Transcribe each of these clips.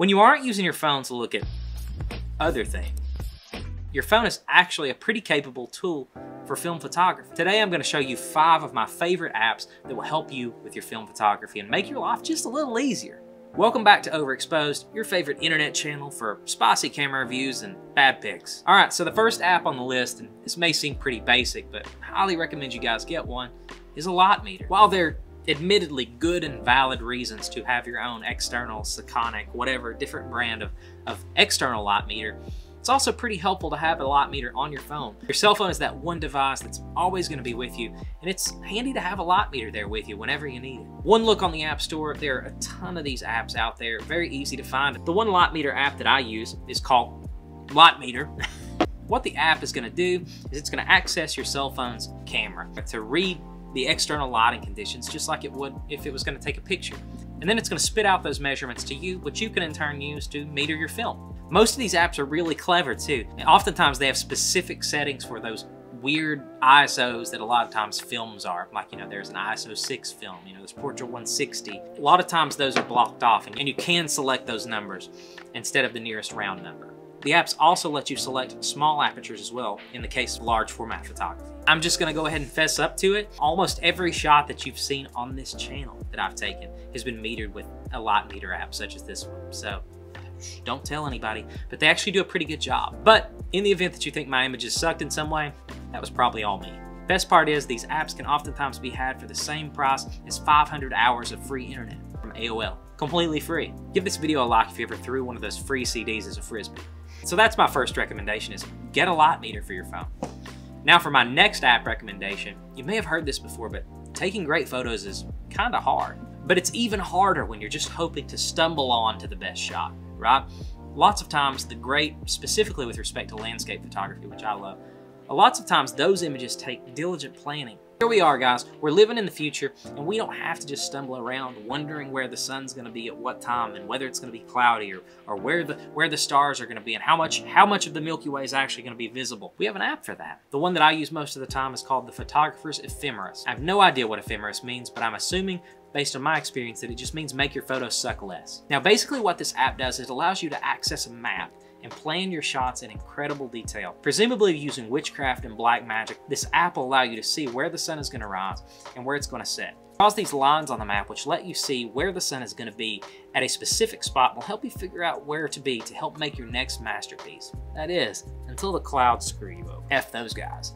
When you aren't using your phone to look at other things, your phone is actually a pretty capable tool for film photography. Today I'm going to show you 5 of my favorite apps that will help you with your film photography and make your life just a little easier. Welcome back to Overexposed, your favorite internet channel for spicy camera reviews and bad pics. Alright, so the first app on the list, and this may seem pretty basic, but I highly recommend you guys get one, is a light meter. While they're admittedly good and valid reasons to have your own external, Sekonic, whatever, different brand of external light meter, it's also pretty helpful to have a light meter on your phone. Your cell phone is that one device that's always going to be with you, and it's handy to have a light meter there with you whenever you need it. One look on the App Store, there are a ton of these apps out there, very easy to find. The one light meter app that I use is called Light Meter. What the app is going to do is it's going to access your cell phone's camera to read the external lighting conditions just like it would if it was going to take a picture. And then it's going to spit out those measurements to you, which you can in turn use to meter your film. Most of these apps are really clever too. And oftentimes they have specific settings for those weird ISOs that a lot of times films are. Like, there's an ISO 6 film, there's Portrait 160. A lot of times those are blocked off and you can select those numbers instead of the nearest round number. The apps also let you select small apertures as well in the case of large format photography. I'm just gonna go ahead and fess up to it. Almost every shot that you've seen on this channel that I've taken has been metered with a light meter app such as this one. So don't tell anybody, but they actually do a pretty good job. But in the event that you think my images sucked in some way, that was probably all me. Best part is these apps can oftentimes be had for the same price as 500 hours of free internet from AOL, completely free. Give this video a like if you ever threw one of those free CDs as a frisbee. So that's my first recommendation, is get a light meter for your phone. Now for my next app recommendation, you may have heard this before, but taking great photos is kind of hard. But it's even harder when you're just hoping to stumble on to the best shot, right? Lots of times specifically with respect to landscape photography, which I love, lots of times those images take diligent planning. Here we are, guys. We're living in the future, and we don't have to just stumble around wondering where the sun's going to be at what time, and whether it's going to be cloudy, or where the stars are going to be, and how much of the Milky Way is actually going to be visible. We have an app for that. The one that I use most of the time is called the Photographer's Ephemeris. I have no idea what ephemeris means, but I'm assuming, based on my experience, that it just means make your photos suck less. Now, basically what this app does is it allows you to access a map and plan your shots in incredible detail. Presumably using witchcraft and black magic, this app will allow you to see where the sun is going to rise and where it's going to set. It draws these lines on the map which let you see where the sun is going to be at a specific spot, will help you figure out where to be to help make your next masterpiece. That is, until the clouds screw you over. F those guys.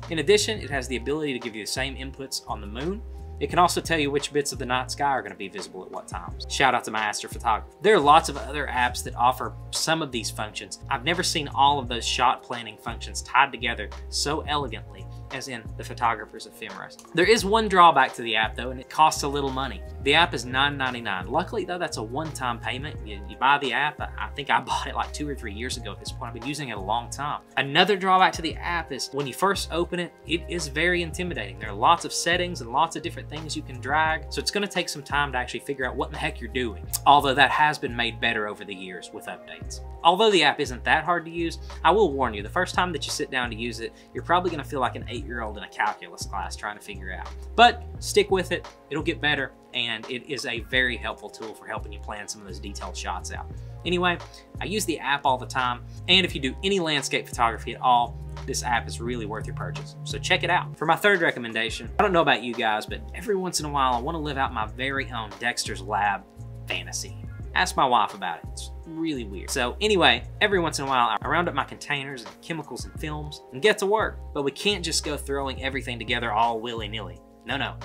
In addition, it has the ability to give you the same inputs on the moon. It can also tell you which bits of the night sky are going to be visible at what times. Shout out to my astrophotography. There are lots of other apps that offer some of these functions. I've never seen all of those shot planning functions tied together so elegantly as in the Photographer's Ephemeris. There is one drawback to the app though, and it costs a little money. The app is $9.99. Luckily though, that's a one-time payment. You buy the app. I think I bought it like 2 or 3 years ago at this point. I've been using it a long time. Another drawback to the app is when you first open it, it is very intimidating. There are lots of settings and lots of different things you can drag, so it's going to take some time to actually figure out what the heck you're doing. Although that has been made better over the years with updates. Although the app isn't that hard to use, I will warn you, the first time that you sit down to use it, you're probably going to feel like an 8-year-old in a calculus class trying to figure it out. But stick with it, it'll get better, and it is a very helpful tool for helping you plan some of those detailed shots out. Anyway, I use the app all the time, and if you do any landscape photography at all, this app is really worth your purchase. So check it out. For my third recommendation, I don't know about you guys, but every once in a while I want to live out my very own Dexter's Lab fantasy. Ask my wife about it. It's really weird. So anyway, every once in a while I round up my containers and chemicals and films and get to work. But we can't just go throwing everything together all willy-nilly. No.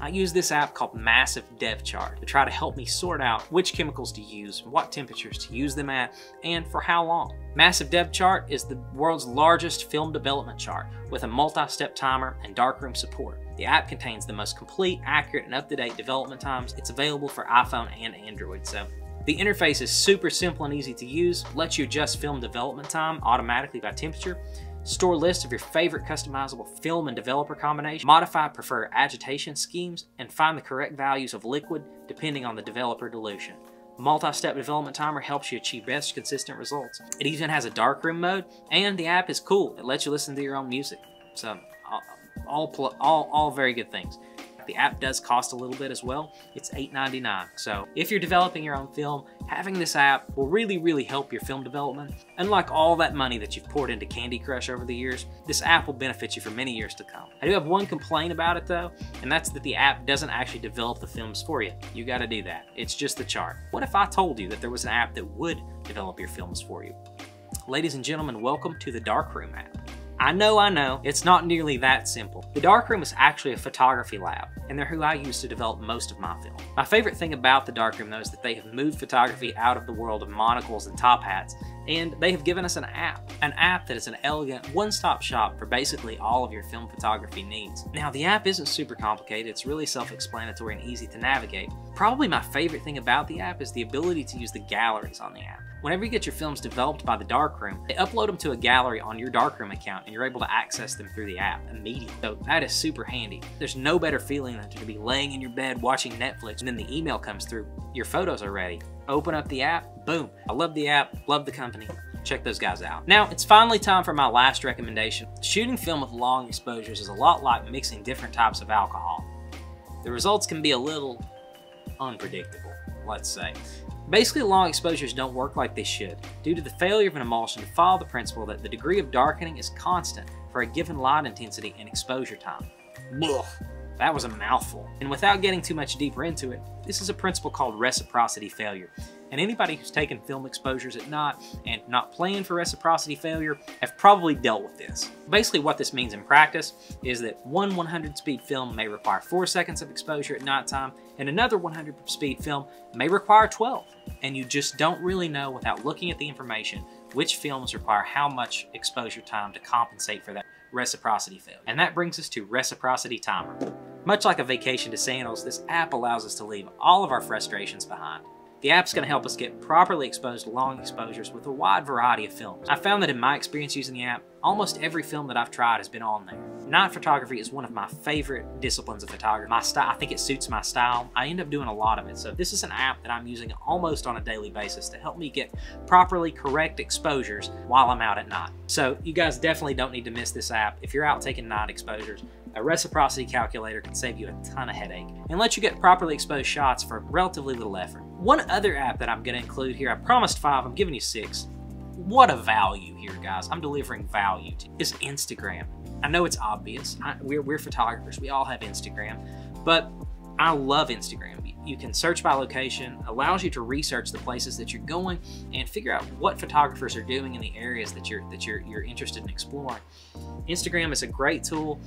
I use this app called Massive Dev Chart to try to help me sort out which chemicals to use, what temperatures to use them at, and for how long. Massive Dev Chart is the world's largest film development chart with a multi-step timer and darkroom support. The app contains the most complete, accurate, and up-to-date development times. It's available for iPhone and Android, so the interface is super simple and easy to use, lets you adjust film development time automatically by temperature, store lists of your favorite customizable film and developer combination, modify preferred agitation schemes, and find the correct values of liquid depending on the developer dilution. Multi-step development timer helps you achieve best consistent results. It even has a darkroom mode, and the app is cool. It lets you listen to your own music. So all very good things. The app does cost a little bit as well. It's $8.99. So if you're developing your own film, having this app will really help your film development. Unlike all that money that you've poured into Candy Crush over the years, this app will benefit you for many years to come. I do have one complaint about it though, and that's that the app doesn't actually develop the films for you. You gotta do that. It's just the chart. What if I told you that there was an app that would develop your films for you? Ladies and gentlemen, welcome to the Darkroom app. I know, it's not nearly that simple. The Darkroom is actually a photography lab, and they're who I use to develop most of my film. My favorite thing about the Darkroom, though, is that they have moved photography out of the world of monocles and top hats, and they have given us an app that is an elegant one-stop shop for basically all of your film photography needs. Now, the app isn't super complicated. It's really self-explanatory and easy to navigate. Probably my favorite thing about the app is the ability to use the galleries on the app. Whenever you get your films developed by the Darkroom, they upload them to a gallery on your Darkroom account and you're able to access them through the app immediately. So that is super handy. There's no better feeling than to be laying in your bed watching Netflix and then the email comes through, your photos are ready. Open up the app, boom. I love the app, love the company. Check those guys out. Now, it's finally time for my last recommendation. Shooting film with long exposures is a lot like mixing different types of alcohol. The results can be a little unpredictable, let's say. Basically, long exposures don't work like they should, due to the failure of an emulsion to follow the principle that the degree of darkening is constant for a given light intensity and exposure time. Ugh, that was a mouthful. And without getting too much deeper into it, this is a principle called reciprocity failure. And anybody who's taken film exposures at night and not planned for reciprocity failure have probably dealt with this. Basically what this means in practice is that one 100 speed film may require 4 seconds of exposure at nighttime and another 100 speed film may require 12. And you just don't really know without looking at the information which films require how much exposure time to compensate for that reciprocity failure. And that brings us to Reciprocity Timer. Much like a vacation to sandals, this app allows us to leave all of our frustrations behind. The app's going to help us get properly exposed to long exposures with a wide variety of films. I found that in my experience using the app, almost every film that I've tried has been on there. Night photography is one of my favorite disciplines of photography. My style, I think it suits my style. I end up doing a lot of it. So this is an app that I'm using almost on a daily basis to help me get properly correct exposures while I'm out at night. So you guys definitely don't need to miss this app. If you're out taking night exposures, a reciprocity calculator can save you a ton of headache and let you get properly exposed shots for relatively little effort. One other app that I'm going to include here, I promised 5, I'm giving you 6. What a value here, guys. I'm delivering value to is Instagram. I know it's obvious. We're photographers. We all have Instagram, but I love Instagram. You can search by location, allows you to research the places that you're going and figure out what photographers are doing in the areas that you're interested in exploring. Instagram is a great tool.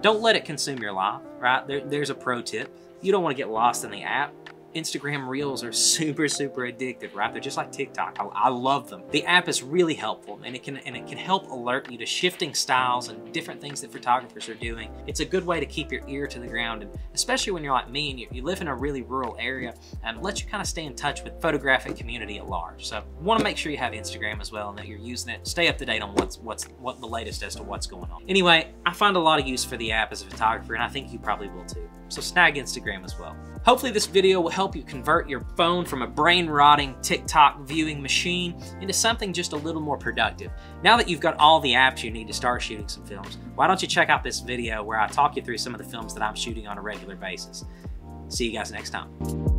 Don't let it consume your life, right? There's a pro tip. You don't want to get lost in the app. Instagram Reels are super addictive, right? They're just like TikTok. I love them. The app is really helpful, and it can help alert you to shifting styles and different things that photographers are doing. It's a good way to keep your ear to the ground, and especially when you're like me and you live in a really rural area, and let you kind of stay in touch with the photographic community at large. So you want to make sure you have Instagram as well and that you're using it. Stay up to date on what the latest as to what's going on. Anyway, I find a lot of use for the app as a photographer, and I think you probably will too. So snag Instagram as well. Hopefully this video will help you convert your phone from a brain-rotting TikTok viewing machine into something just a little more productive. Now that you've got all the apps you need to start shooting some films, why don't you check out this video where I talk you through some of the films that I'm shooting on a regular basis. See you guys next time.